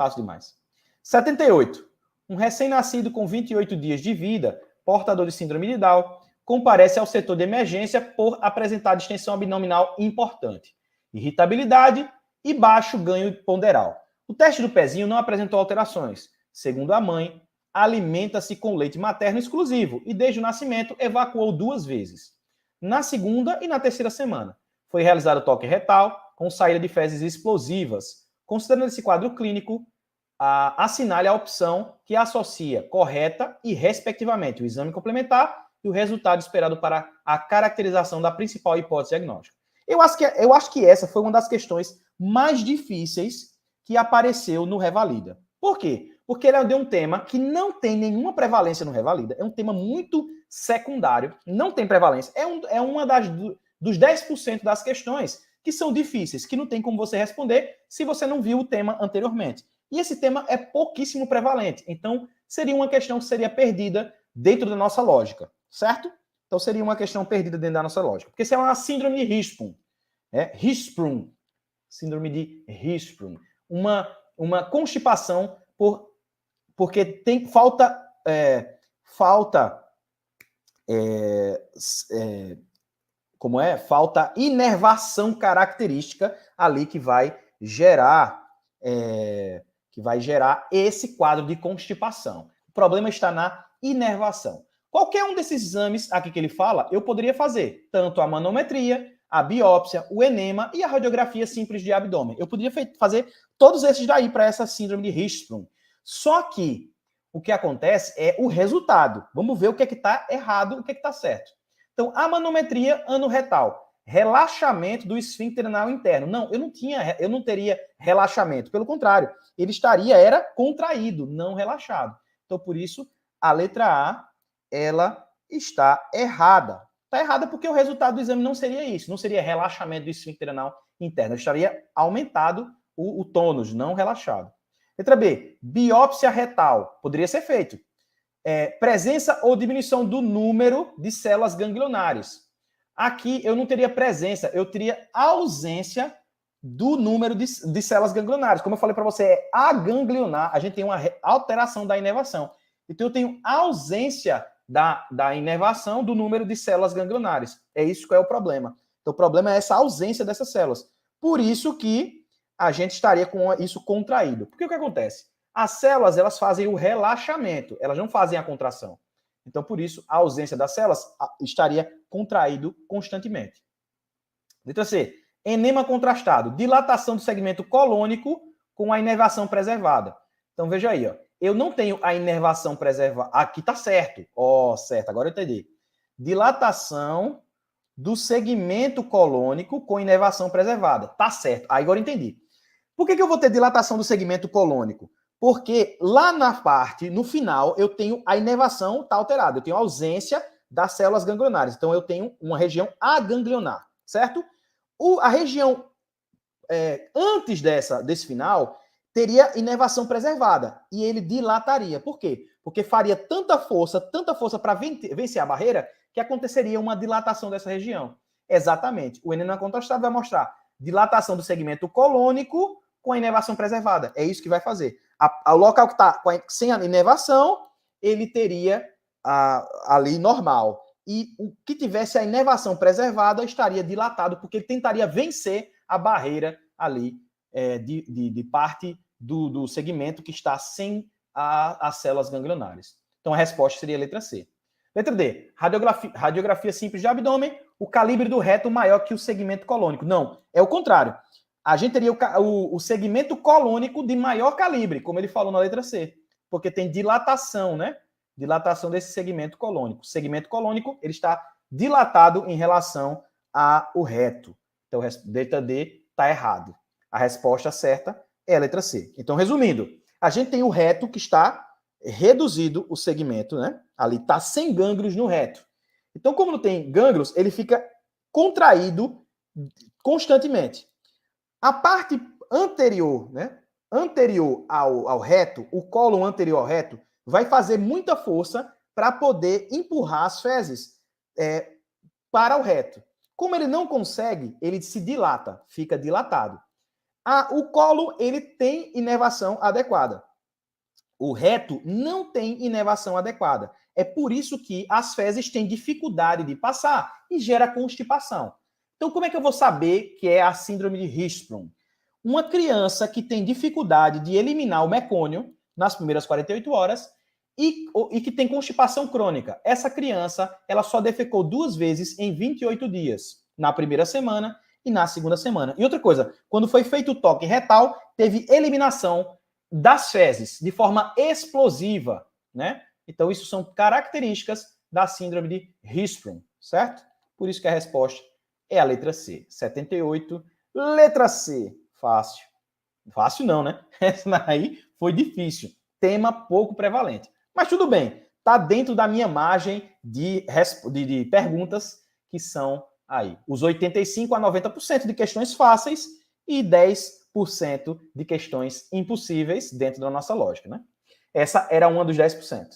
Fácil demais. 78. Um recém-nascido com 28 dias de vida, portador de síndrome de Down, comparece ao setor de emergência por apresentar distensão abdominal importante, irritabilidade e baixo ganho ponderal. O teste do pezinho não apresentou alterações. Segundo a mãe, alimenta-se com leite materno exclusivo e desde o nascimento evacuou 2 vezes. Na segunda e na terceira semana, foi realizado toque retal com saída de fezes explosivas. Considerando esse quadro clínico, assinale a opção que associa correta e, respectivamente, o exame complementar e o resultado esperado para a caracterização da principal hipótese diagnóstica. Eu acho que essa foi uma das questões mais difíceis que apareceu no Revalida. Por quê? Porque ele é de um tema que não tem nenhuma prevalência no Revalida, é um tema muito secundário, não tem prevalência, é uma dos 10% das questões que são difíceis, que não tem como você responder se você não viu o tema anteriormente. E esse tema é pouquíssimo prevalente, então seria uma questão que seria perdida dentro da nossa lógica, certo? Então seria uma questão perdida dentro da nossa lógica, porque isso é uma síndrome de Hirschsprung, Hirschsprung, síndrome de Hirschsprung, uma constipação porque tem falta falta inervação característica ali que vai gerar esse quadro de constipação. O problema está na inervação. Qualquer um desses exames aqui que ele fala, eu poderia fazer tanto a manometria, a biópsia, o enema e a radiografia simples de abdômen. Eu poderia fazer todos esses daí para essa síndrome de Hirschsprung. Só que o que acontece é o resultado. Vamos ver o que é que está errado, o que é que está certo. Então, a manometria anorretal, relaxamento do esfíncter anal interno. Não, eu não teria relaxamento. Pelo contrário, ele era contraído, não relaxado. Então, por isso, a letra A, ela está errada. Está errada porque o resultado do exame não seria isso, não seria relaxamento do esfíncter anal interno. Estaria aumentado o tônus, não relaxado. Letra B, biópsia retal. Poderia ser feito. Presença ou diminuição do número de células ganglionares. Aqui eu não teria presença, eu teria ausência do número de células ganglionares. Como eu falei para você, é aganglionar, a gente tem uma alteração da inervação. Então eu tenho ausência da inervação do número de células ganglionares. É isso que é o problema. Então o problema é essa ausência dessas células. Por isso que a gente estaria com isso contraído. Porque o que acontece? As células, elas fazem o relaxamento, elas não fazem a contração. Então, por isso, a ausência das células estaria contraído constantemente. Letra C. Enema contrastado. Dilatação do segmento colônico com a inervação preservada. Então, veja aí, ó. Eu não tenho a inervação preservada. Aqui tá certo. Certo, agora eu entendi. Dilatação do segmento colônico com inervação preservada. Tá certo. Aí agora eu entendi. Por que eu vou ter dilatação do segmento colônico? Porque lá na parte, no final, eu tenho a inervação está alterada. Eu tenho ausência das células ganglionares. Então, eu tenho uma região aganglionar, certo? A região antes desse final teria inervação preservada. E ele dilataria. Por quê? Porque faria tanta força para vencer a barreira, que aconteceria uma dilatação dessa região. Exatamente. O enema contrastado vai mostrar dilatação do segmento colônico com a inervação preservada. É isso que vai fazer. O local que está sem a inervação, ele teria ali normal. E o que tivesse a inervação preservada estaria dilatado, porque ele tentaria vencer a barreira ali de parte do segmento que está sem as células ganglionares. Então a resposta seria a letra C. Letra D. Radiografia simples de abdômen, o calibre do reto maior que o segmento colônico. Não, é o contrário. A gente teria o segmento colônico de maior calibre, como ele falou na letra C, porque tem dilatação, né? Dilatação desse segmento colônico. O segmento colônico, ele está dilatado em relação ao reto. Então, letra D está errado. A resposta certa é a letra C. Então, resumindo, a gente tem o reto que está reduzido, o segmento, né? Ali está sem gânglios no reto. Então, como não tem gânglios, ele fica contraído constantemente. A parte anterior, né? Anterior ao reto, o cólon anterior ao reto, vai fazer muita força para poder empurrar as fezes para o reto. Como ele não consegue, ele se dilata, fica dilatado. O colo, ele tem inervação adequada. O reto não tem inervação adequada. É por isso que as fezes têm dificuldade de passar e gera constipação. Então, como é que eu vou saber que é a síndrome de Hirschsprung? Uma criança que tem dificuldade de eliminar o mecônio nas primeiras 48 horas e que tem constipação crônica. Essa criança, ela só defecou 2 vezes em 28 dias, na primeira semana e na segunda semana. E outra coisa, quando foi feito o toque retal, teve eliminação das fezes de forma explosiva, né? Então, isso são características da síndrome de Hirschsprung, certo? Por isso que a resposta é a letra C, 78. Letra C, fácil. Fácil não, né? Essa aí foi difícil. Tema pouco prevalente. Mas tudo bem, está dentro da minha margem de perguntas que são aí os 85 a 90% de questões fáceis e 10% de questões impossíveis dentro da nossa lógica, né? Essa era uma dos 10%.